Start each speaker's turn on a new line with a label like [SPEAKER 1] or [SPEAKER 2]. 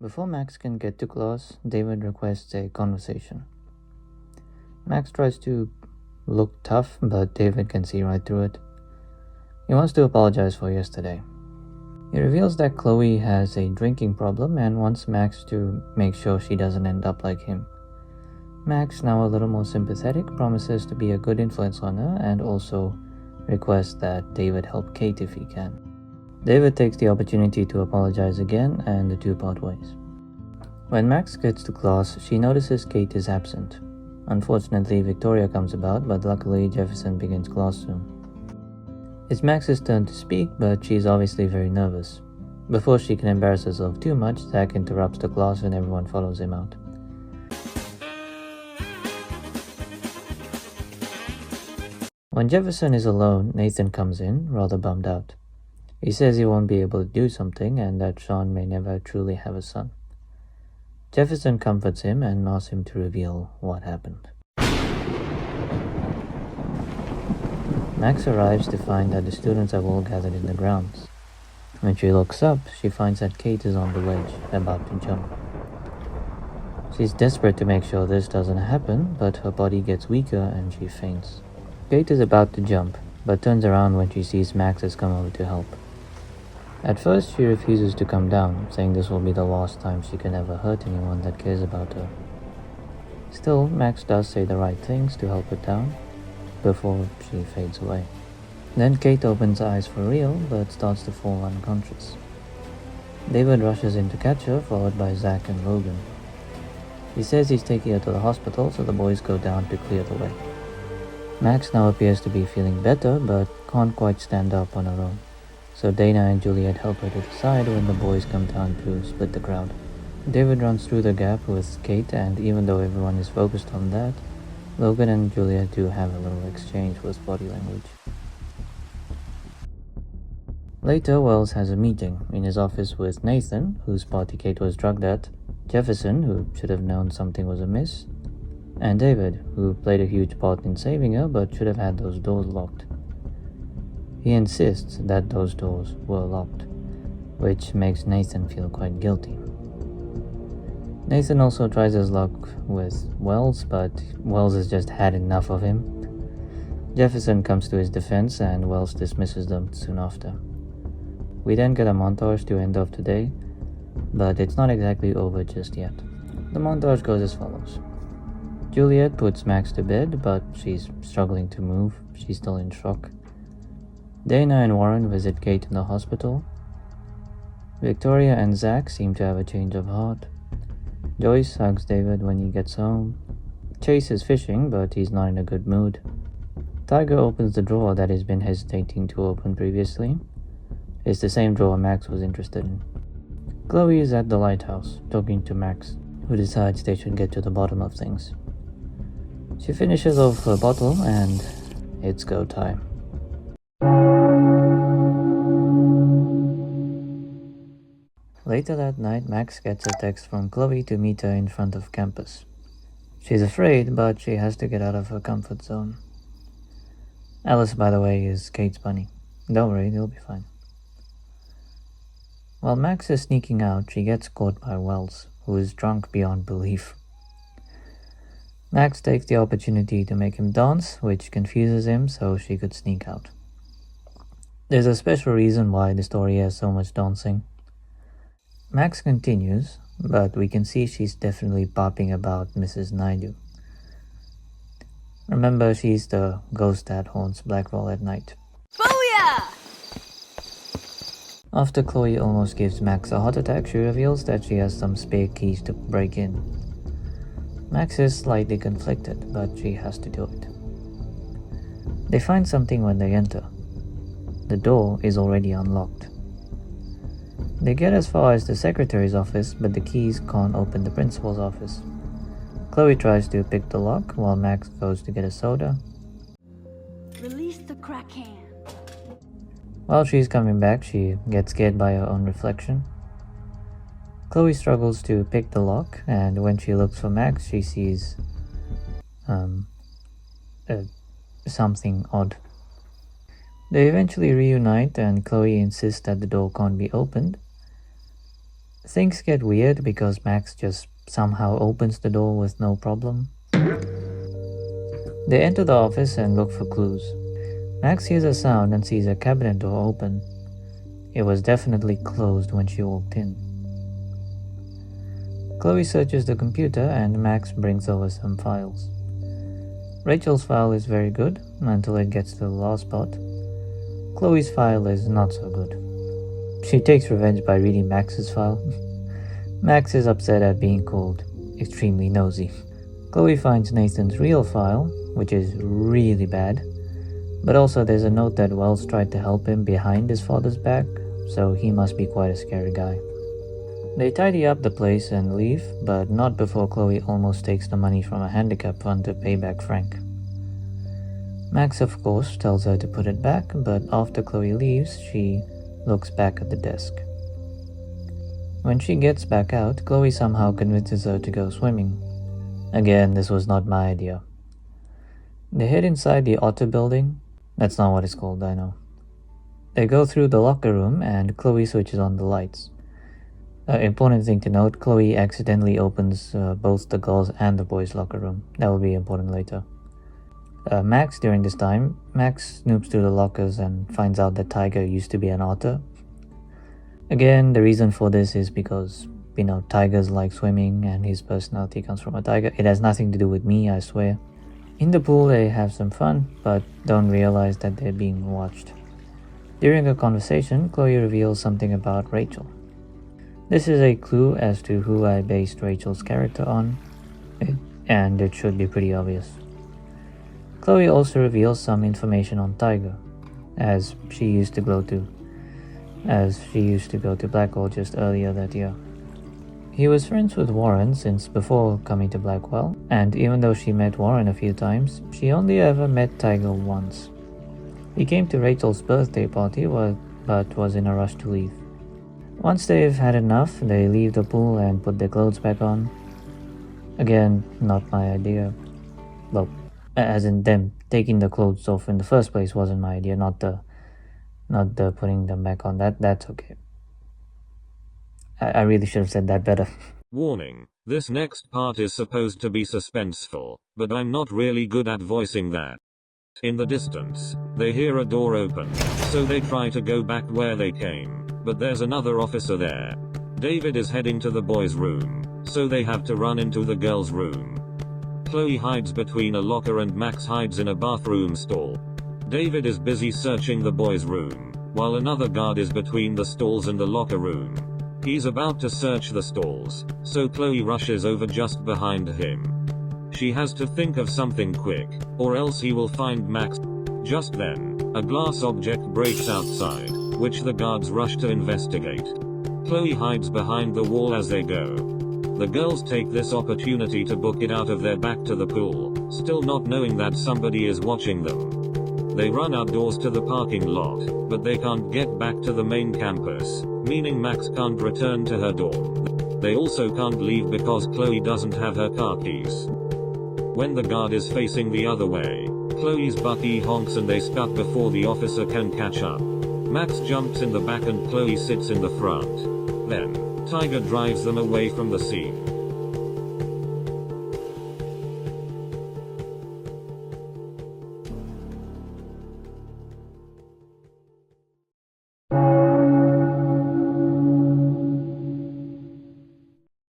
[SPEAKER 1] Before Max can get to class, David requests a conversation. Max tries to look tough, but David can see right through it. He wants to apologize for yesterday. He reveals that Chloe has a drinking problem and wants Max to make sure she doesn't end up like him. Max, now a little more sympathetic, promises to be a good influence on her and also requests that David help Kate if he can. David takes the opportunity to apologize again, and the two part ways. When Max gets to class, she notices Kate is absent. Unfortunately, Victoria comes about, but luckily Jefferson begins class soon. It's Max's turn to speak, but she's obviously very nervous. Before she can embarrass herself too much, Zach interrupts the class and everyone follows him out. When Jefferson is alone, Nathan comes in, rather bummed out. He says he won't be able to do something and that Sean may never truly have a son. Jefferson comforts him and asks him to reveal what happened. Max arrives to find that the students have all gathered in the grounds. When she looks up, she finds that Kate is on the ledge, about to jump. She's desperate to make sure this doesn't happen, but her body gets weaker and she faints. Kate is about to jump, but turns around when she sees Max has come over to help. At first, she refuses to come down, saying this will be the last time she can ever hurt anyone that cares about her. Still, Max does say the right things to help her down, before she fades away. Then Kate opens her eyes for real, but starts to fall unconscious. David rushes in to catch her, followed by Zach and Logan. He says he's taking her to the hospital, so the boys go down to clear the way. Max now appears to be feeling better, but can't quite stand up on her own. So Dana and Juliet help her to the side when the boys come down to split the crowd. David runs through the gap with Kate, and even though everyone is focused on that, Logan and Juliet do have a little exchange with body language. Later, Wells has a meeting in his office with Nathan, whose party Kate was drugged at, Jefferson, who should have known something was amiss, and David, who played a huge part in saving her but should have had those doors locked. He insists that those doors were locked, which makes Nathan feel quite guilty. Nathan also tries his luck with Wells, but Wells has just had enough of him. Jefferson comes to his defense and Wells dismisses them soon after. We then get a montage to end off today, but it's not exactly over just yet. The montage goes as follows. Juliet puts Max to bed, but she's struggling to move. She's still in shock. Dana and Warren visit Kate in the hospital. Victoria and Zach seem to have a change of heart. Joyce hugs David when he gets home. Chase is fishing, but he's not in a good mood. Tiger opens the drawer that he's been hesitating to open previously. It's the same drawer Max was interested in. Chloe is at the lighthouse, talking to Max, who decides they should get to the bottom of things. She finishes off her bottle and it's go time. Later that night, Max gets a text from Chloe to meet her in front of campus. She's afraid, but she has to get out of her comfort zone. Alice, by the way, is Kate's bunny. Don't worry, they'll be fine. While Max is sneaking out, she gets caught by Wells, who is drunk beyond belief. Max takes the opportunity to make him dance, which confuses him, so she could sneak out. There's a special reason why the story has so much dancing. Max continues, but we can see she's definitely popping about Mrs. Naidu. Remember, she's the ghost that haunts Blackwell at night.
[SPEAKER 2] Booyah!
[SPEAKER 1] After Chloe almost gives Max a heart attack, she reveals that she has some spare keys to break in. Max is slightly conflicted, but she has to do it. They find something when they enter. The door is already unlocked. They get as far as the secretary's office, but the keys can't open the principal's office. Chloe tries to pick the lock while Max goes to get a soda.
[SPEAKER 2] Release the crack hand.
[SPEAKER 1] While she's coming back, she gets scared by her own reflection. Chloe struggles to pick the lock, and when she looks for Max, she sees something odd. They eventually reunite, and Chloe insists that the door can't be opened. Things get weird because Max just somehow opens the door with no problem. They enter the office and look for clues. Max hears a sound and sees a cabinet door open. It was definitely closed when she walked in. Chloe searches the computer and Max brings over some files. Rachel's file is very good until it gets to the last part. Chloe's file is not so good. She takes revenge by reading Max's file. Max is upset at being called extremely nosy. Chloe finds Nathan's real file, which is really bad, but also there's a note that Wells tried to help him behind his father's back, so he must be quite a scary guy. They tidy up the place and leave, but not before Chloe almost takes the money from a handicap fund to pay back Frank. Max, of course, tells her to put it back, but after Chloe leaves, she looks back at the desk. When she gets back out, Chloe somehow convinces her to go swimming. Again, this was not my idea. They head inside the Otter building. That's not what it's called, I know. They go through the locker room and Chloe switches on the lights. Important thing to note, Chloe accidentally opens both the girls' and the boys' locker room. That will be important later. Max, during this time, Max snoops through the lockers and finds out that Tiger used to be an otter. Again, the reason for this is because, tigers like swimming and his personality comes from a tiger. It has nothing to do with me, I swear. In the pool, they have some fun, but don't realize that they're being watched. During a conversation, Chloe reveals something about Rachel. This is a clue as to who I based Rachel's character on, and it should be pretty obvious. Chloe also reveals some information on Tiger, as she used to go to Blackwell just earlier that year. He was friends with Warren since before coming to Blackwell, and even though she met Warren a few times, she only ever met Tiger once. He came to Rachel's birthday party but was in a rush to leave. Once they've had enough, they leave the pool and put their clothes back on. Again, not my idea. Well, as in them taking the clothes off in the first place wasn't my idea, not the putting them back on. That's okay. I really should have said that better.
[SPEAKER 3] Warning, this next part is supposed to be suspenseful, but I'm not really good at voicing that. In the distance, they hear a door open, so they try to go back where they came, but there's another officer there. David is heading to the boys' room, so they have to run into the girls' room. Chloe hides between a locker and Max hides in a bathroom stall. David is busy searching the boys' room, while another guard is between the stalls and the locker room. He's about to search the stalls, so Chloe rushes over just behind him. She has to think of something quick, or else he will find Max. Just then, a glass object breaks outside, which the guards rush to investigate. Chloe hides behind the wall as they go. The girls take this opportunity to book it out of their back to the pool, still not knowing that somebody is watching them. They run outdoors to the parking lot, but they can't get back to the main campus, meaning Max can't return to her dorm. They also can't leave because Chloe doesn't have her car keys. When the guard is facing the other way, Chloe's buggy honks and they scut before the officer can catch up. Max jumps in the back and Chloe sits in the front. Then, Tiger drives them away from the scene.